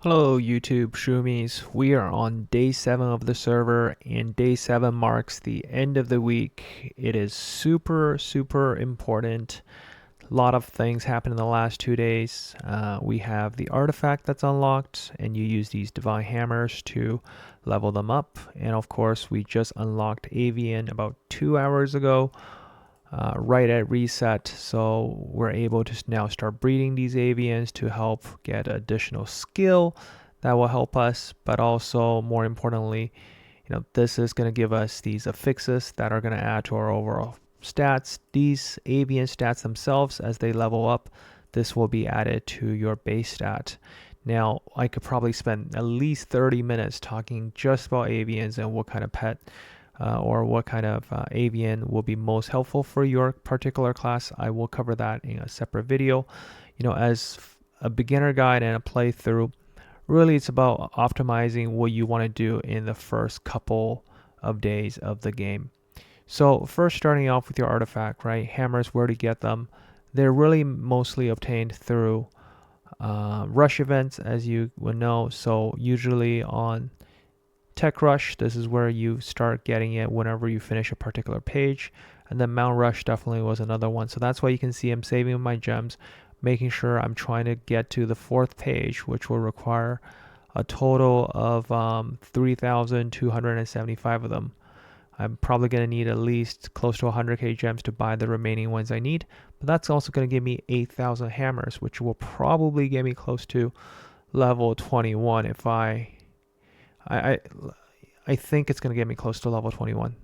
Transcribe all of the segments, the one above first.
Hello YouTube Shroomies. We are on day 7 of the server, and day 7 marks the end of the week. It is super important. A lot of things happened in the last 2 days. We have the artifact that's unlocked, and you use these divine hammers to level them up. And of course, we just unlocked Avian about 2 hours ago. Right at reset, so we're able to now start breeding these avians to help get additional skill that will help us, but also more importantly, this is going to give us these affixes that are going to add to our overall stats. These avian stats themselves, as they level up, this will be added to your base stat. Now, I could probably spend at least 30 minutes talking just about avians and what kind of pet or what kind of avian will be most helpful for your particular class. I will cover that in a separate video. As a beginner guide and a playthrough, really it's about optimizing what you want to do in the first couple of days of the game. So first, starting off with your artifact, right? Hammers, where to get them? They're really mostly obtained through rush events, as you would know. So usually on Tech Rush, this is where you start getting it whenever you finish a particular page. And then Mount Rush definitely was another one. So that's why you can see I'm saving my gems, making sure I'm trying to get to the 4th page, which will require a total of 3,275 of them. I'm probably going to need at least close to 100k gems to buy the remaining ones I need. But that's also going to give me 8,000 hammers, which will probably get me close to level 21 if I think it's going to get me close to level 21.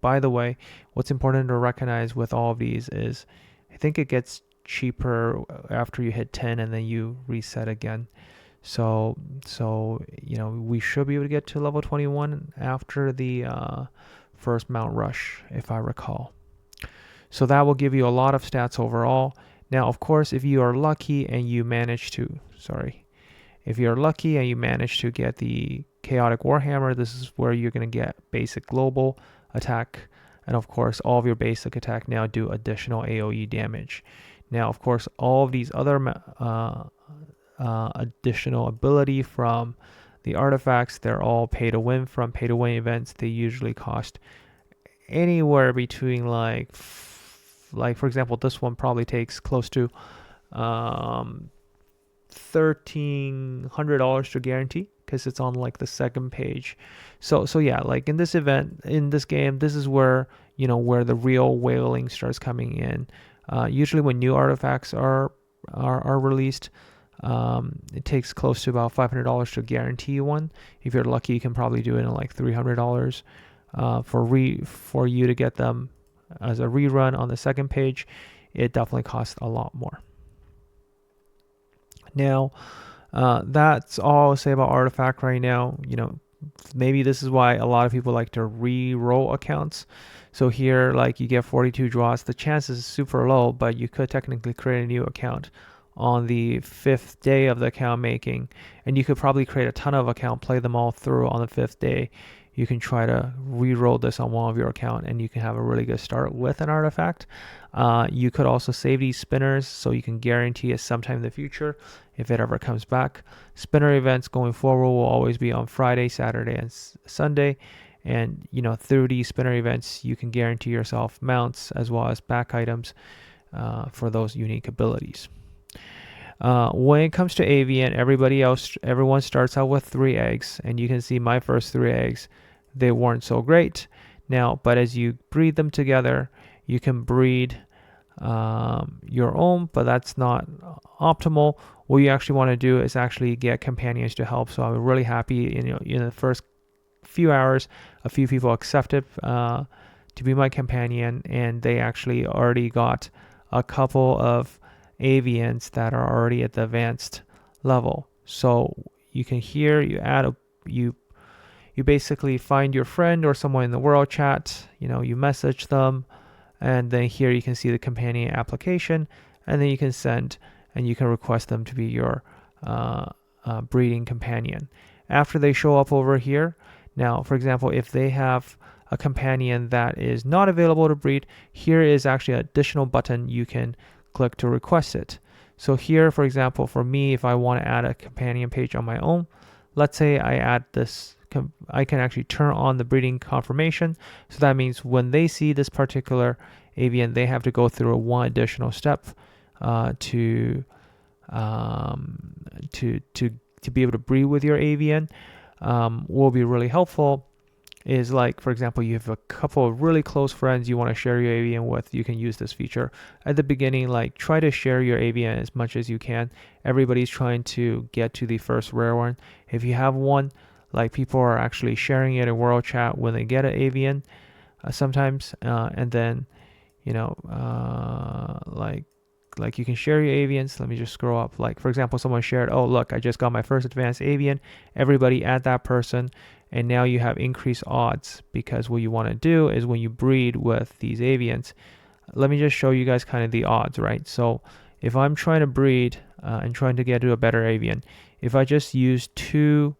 By the way, what's important to recognize with all of these is I think it gets cheaper after you hit 10 and then you reset again. So we should be able to get to level 21 after the first Mount Rush, if I recall. So that will give you a lot of stats overall. Now, of course, if you are lucky and you manage to, get the Chaotic Warhammer, this is where you're going to get basic global attack, and of course all of your basic attack now do additional AoE damage. Now, of course, all of these other additional ability from the artifacts, they're all pay to win from pay to win events. They usually cost anywhere between like for example, this one probably takes close to $1,300 to guarantee, because it's on like the 2nd page. So yeah, like in this event, in this game, this is where where the real whaling starts coming in. Usually when new artifacts are released, it takes close to about $500 to guarantee one. If you're lucky, you can probably do it in like $300 for you to get them as a rerun on the 2nd page. It definitely costs a lot more. Now, that's all I'll say about Artifact right now. Maybe this is why a lot of people like to re-roll accounts. So here, like, you get 42 draws. The chance is super low, but you could technically create a new account on the 5th day of the account making, and you could probably create a ton of accounts, play them all through on the 5th day. You can try to re-roll this on one of your account, and you can have a really good start with an artifact. You could also save these spinners, so you can guarantee it sometime in the future if it ever comes back. Spinner events going forward will always be on Friday, Saturday, and Sunday. And through these spinner events, you can guarantee yourself mounts as well as back items for those unique abilities. When it comes to Avian, everyone starts out with 3 eggs, and you can see my first 3 eggs, they weren't so great. Now, but as you breed them together, you can breed your own, but that's not optimal. What you actually want to do is actually get companions to help. So I'm really happy in the first few hours, a few people accepted to be my companion, and they actually already got a couple of avians that are already at the advanced level. So you can you basically find your friend or someone in the world chat, you message them, and then here you can see the companion application, and then you can send and you can request them to be your breeding companion. After they show up over here, now for example, if they have a companion that is not available to breed, here is actually an additional button you can click to request it. So here, for example, for me, if I want to add a companion page on my own, let's say I add this, I can actually turn on the breeding confirmation. So that means when they see this particular avian, they have to go through one additional step to be able to breed with your avian. Will be really helpful is, like, for example, you have a couple of really close friends you want to share your avian with. You can use this feature at the beginning. Like, try to share your avian as much as you can. Everybody's trying to get to the first rare one. If you have one, like, people are actually sharing it in world chat when they get an avian sometimes, and then like you can share your avians. Let me just scroll up. Like, for example, someone shared, oh look, I just got my first advanced avian. Everybody add that person, and now you have increased odds, because what you want to do is when you breed with these avians, let me just show you guys kind of the odds, right? So if I'm trying to breed and trying to get to a better avian, if I just use two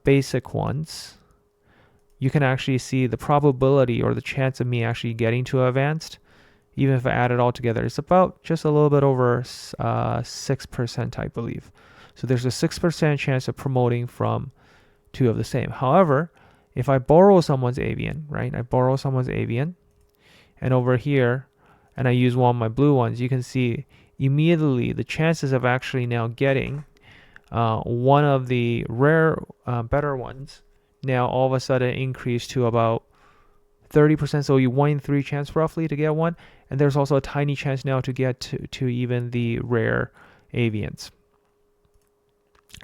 basic ones, you can actually see the probability or the chance of me actually getting to advanced. Even if I add it all together, it's about just a little bit over 6%, I believe. So there's a 6% chance of promoting from two of the same. However, if I borrow someone's avian, right? I borrow someone's avian, and over here, and I use one of my blue ones, you can see immediately the chances of actually now getting one of the rare, better ones, now all of a sudden increase to about 30%. So you 1 in 3 chance roughly to get one. And there's also a tiny chance now to get to even the rare avians.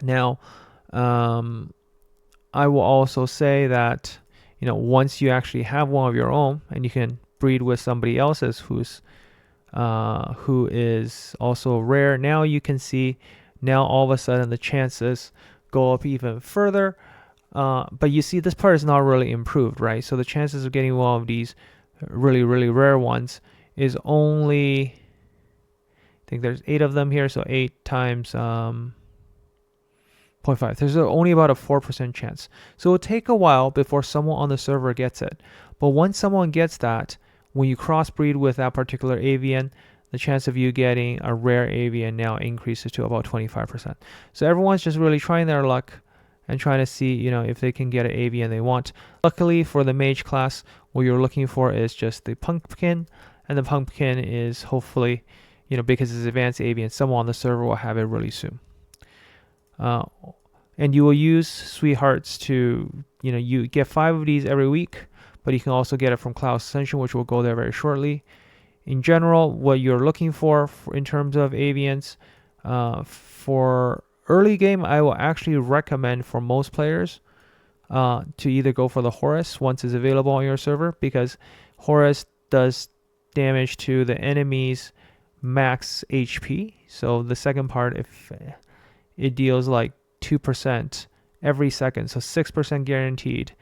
Now, I will also say that, once you actually have one of your own and you can breed with somebody else's who is also rare, now you can see now all of a sudden the chances go up even further. But you see, this part is not really improved, right? So the chances of getting one of these really, really rare ones is only, I think there's 8 of them here, so 8 times 0.5. There's only about a 4% chance. So it'll take a while before someone on the server gets it. But once someone gets that, when you crossbreed with that particular avian, the chance of you getting a rare avian now increases to about 25%. So everyone's just really trying their luck and trying to see, if they can get an avian they want. Luckily for the mage class, what you're looking for is just the pumpkin, and the pumpkin is hopefully, because it's advanced avian, someone on the server will have it really soon. And you will use sweethearts to, you get 5 of these every week, but you can also get it from Cloud Ascension, which will go there very shortly. In general, what you're looking for in terms of avians, for early game, I will actually recommend for most players to either go for the Horus once it's available on your server, because Horus does damage to the enemy's max HP. So the second part, if it deals like 2% every second, so 6% guaranteed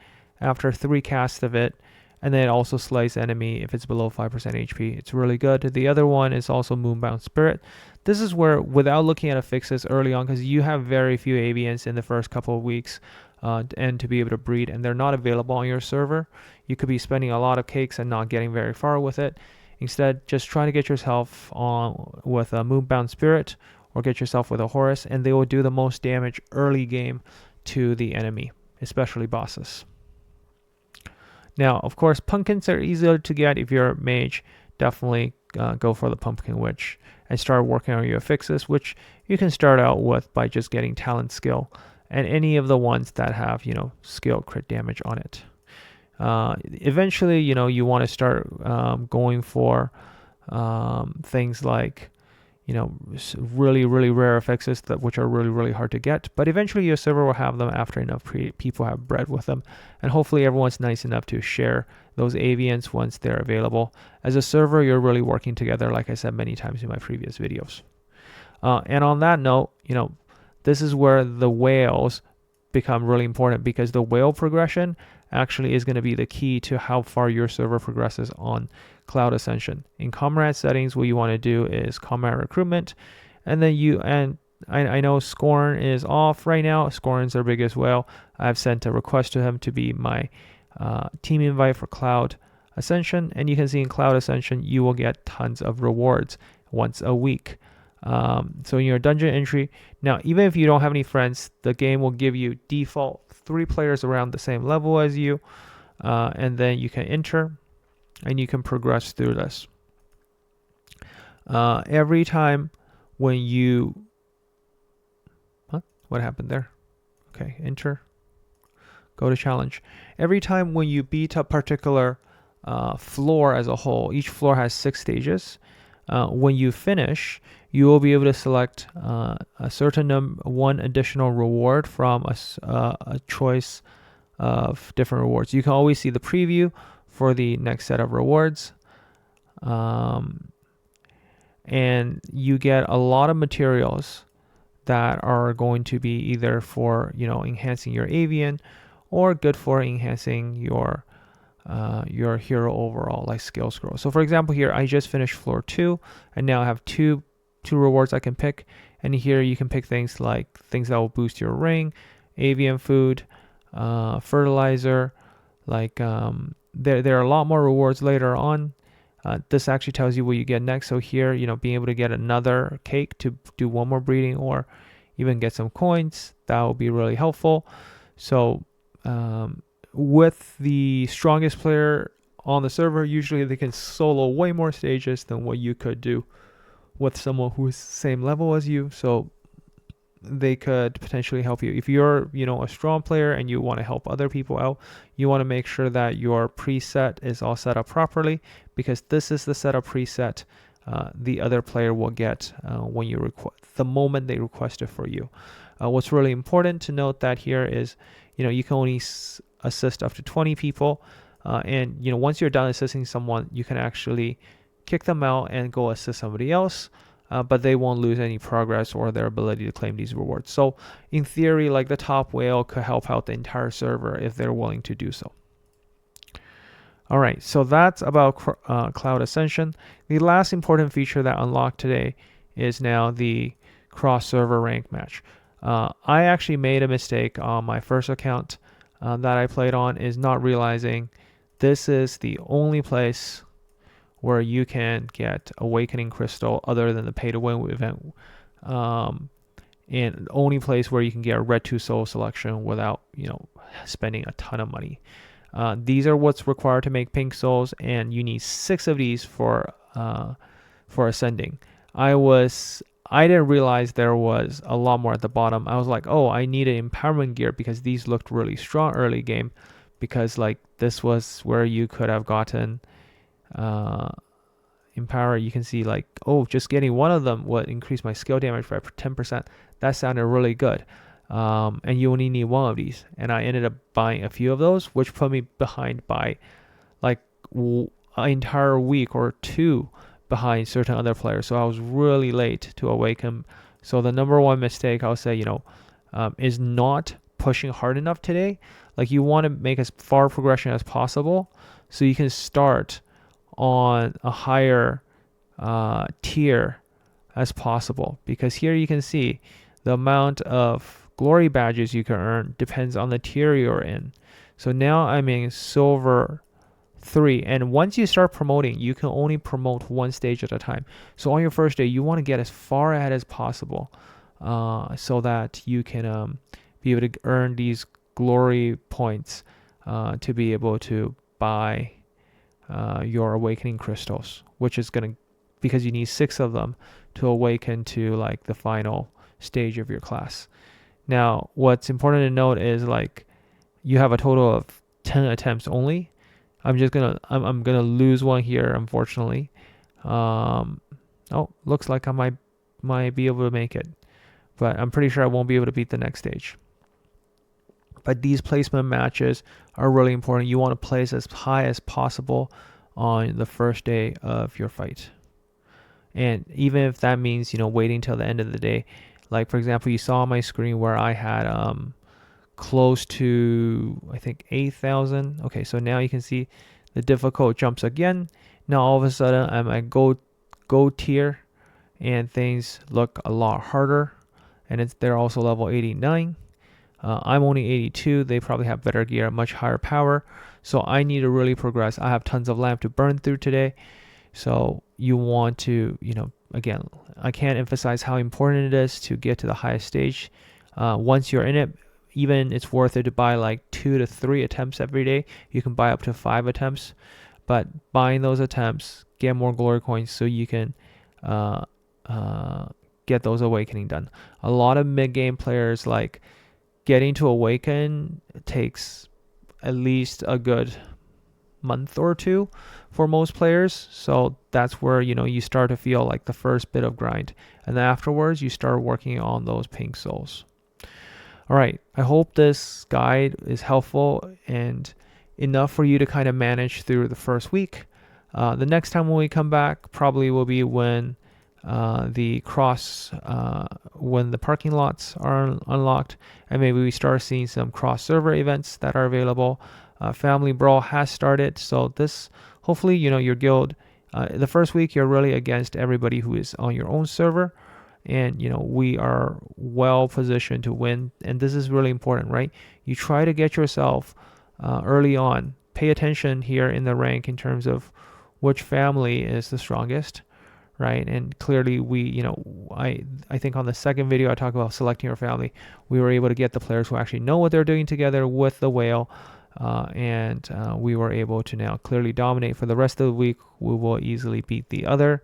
after 3 casts of it, and then it also slays enemy if it's below 5% HP. It's really good. The other one is also Moonbound Spirit. This is where, without looking at affixes early on, because you have very few avians in the first couple of weeks, and to be able to breed, and they're not available on your server, you could be spending a lot of cakes and not getting very far with it. Instead, just try to get yourself on with a Moonbound Spirit, or get yourself with a Horus, and they will do the most damage early game to the enemy, especially bosses. Now, of course, pumpkins are easier to get. If you're a mage, definitely go for the pumpkin witch and start working on your affixes, which you can start out with by just getting talent skill and any of the ones that have, skill crit damage on it. Eventually, you want to start going for things like, really, really rare affixes which are really, really hard to get. But eventually your server will have them after enough people have bred with them. And hopefully everyone's nice enough to share those avians once they're available. As a server, you're really working together, like I said many times in my previous videos. And on that note, this is where the whales become really important, because the whale progression actually is going to be the key to how far your server progresses on Cloud Ascension. In comrade settings, what you want to do is combat recruitment, and then I know Scorn is off right now. Scorn's our biggest whale. I've sent a request to him to be my team invite for Cloud Ascension, and you can see in Cloud Ascension you will get tons of rewards once a week. So in your dungeon entry, now even if you don't have any friends, the game will give you default 3 players around the same level as you, and then you can enter and you can progress through this. Every time when you, what happened there? Okay, enter, go to challenge. Every time when you beat a particular floor as a whole, each floor has 6 stages. When you finish, you will be able to select a certain one additional reward from a choice of different rewards. You can always see the preview for the next set of rewards. And you get a lot of materials that are going to be either for enhancing your avian or good for enhancing your hero overall, like skill scroll. So for example, here I just finished floor 2 and now I have two rewards I can pick, and here you can pick things like things that will boost your ring, avian food, fertilizer, like there are a lot more rewards later on. This actually tells you what you get next. So here, being able to get another cake to do one more breeding or even get some coins, that will be really helpful. So with the strongest player on the server, usually they can solo way more stages than what you could do with someone who is same level as you. So they could potentially help you. If you're, a strong player and you want to help other people out, you want to make sure that your preset is all set up properly, because this is the setup preset the other player will get when you the moment they request it for you. What's really important to note that here is, you can only assist up to 20 people, and once you're done assisting someone, you can actually kick them out and go assist somebody else. But they won't lose any progress or their ability to claim these rewards. So in theory, like the top whale could help out the entire server if they're willing to do so. All right, so that's about Cloud Ascension. The last important feature that unlocked today is now the cross-server rank match. I actually made a mistake on my first account that I played on, is not realizing this is the only place where you can get Awakening Crystal other than the pay-to-win event, and the only place where you can get a Red 2 Soul selection without, spending a ton of money. These are what's required to make Pink Souls, and you need 6 of these for ascending. I didn't realize there was a lot more at the bottom. I was like, oh, I need an empowerment gear because these looked really strong early game, because like this was where you could have gotten empower. You can see like, oh, just getting one of them would increase my skill damage by 10%. That sounded really good. And you only need one of these, and I ended up buying a few of those, which put me behind by like an entire week or 2 behind certain other players. So I was really late to awaken. So the number one mistake I'll say, is not pushing hard enough today. Like you want to make as far progression as possible so you can start on a higher tier as possible, because here you can see the amount of glory badges you can earn depends on the tier you're in. So now I'm in silver 3, and once you start promoting, you can only promote one stage at a time. So on your first day, you want to get as far ahead as possible, so that you can be able to earn these glory points to be able to buy your awakening crystals, which is going to, because you need 6 of them to awaken to like the final stage of your class. Now, what's important to note is like you have a total of 10 attempts only. I'm gonna lose one here, unfortunately. Oh, looks like I might be able to make it, but I'm pretty sure I won't be able to beat the next stage. But these placement matches are really important. You want to place as high as possible on the first day of your fight. And even if that means, waiting till the end of the day, like for example, you saw on my screen where I had close to, I think, 8,000. Okay, so now you can see the difficult jumps again. Now all of a sudden I'm at gold tier, and things look a lot harder, and they're also level 89. I'm only 82. They probably have better gear, much higher power. So I need to really progress. I have tons of lamp to burn through today. So you want to, again, I can't emphasize how important it is to get to the highest stage. Once you're in it, even it's worth it to buy like 2 to 3 attempts every day. You can buy up to 5 attempts, but buying those attempts, get more glory coins so you can uh, get those awakening done. A lot of mid-game players, like, getting to awaken takes at least a good month or two for most players. So that's where, you start to feel like the first bit of grind. And then afterwards, you start working on those pink souls. All right, I hope this guide is helpful and enough for you to kind of manage through the first week. The next time when we come back probably will be when when the parking lots are unlocked, and maybe we start seeing some cross server events that are available. Family Brawl has started, so this, hopefully, your guild, the first week you're really against everybody who is on your own server, and we are well positioned to win, and this is really important, right? You try to get yourself early on, pay attention here in the rank in terms of which family is the strongest, right? And clearly I think on the second video I talked about selecting our family. We were able to get the players who actually know what they're doing together with the whale, and we were able to now clearly dominate. For the rest of the week, we will easily beat the other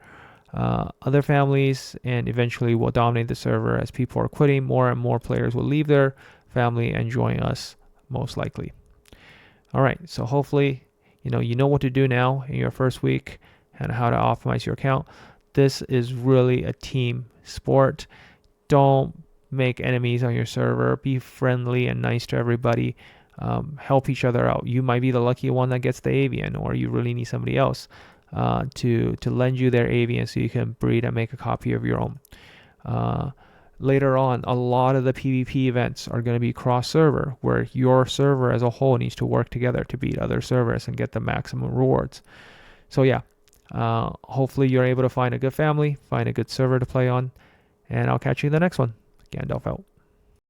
families, and eventually we'll dominate the server. As people are quitting, more and more players will leave their family and join us, most likely. All right, so hopefully you know what to do now in your first week and how to optimize your account. This is really a team sport. Don't make enemies on your server. Be friendly and nice to everybody. Help each other out. You might be the lucky one that gets the avian, or you really need somebody else to lend you their avian so you can breed and make a copy of your own. Later on, a lot of the PvP events are going to be cross-server, where your server as a whole needs to work together to beat other servers and get the maximum rewards. So yeah, hopefully you're able to find a good family, find a good server to play on, and I'll catch you in the next one. Gandolf out.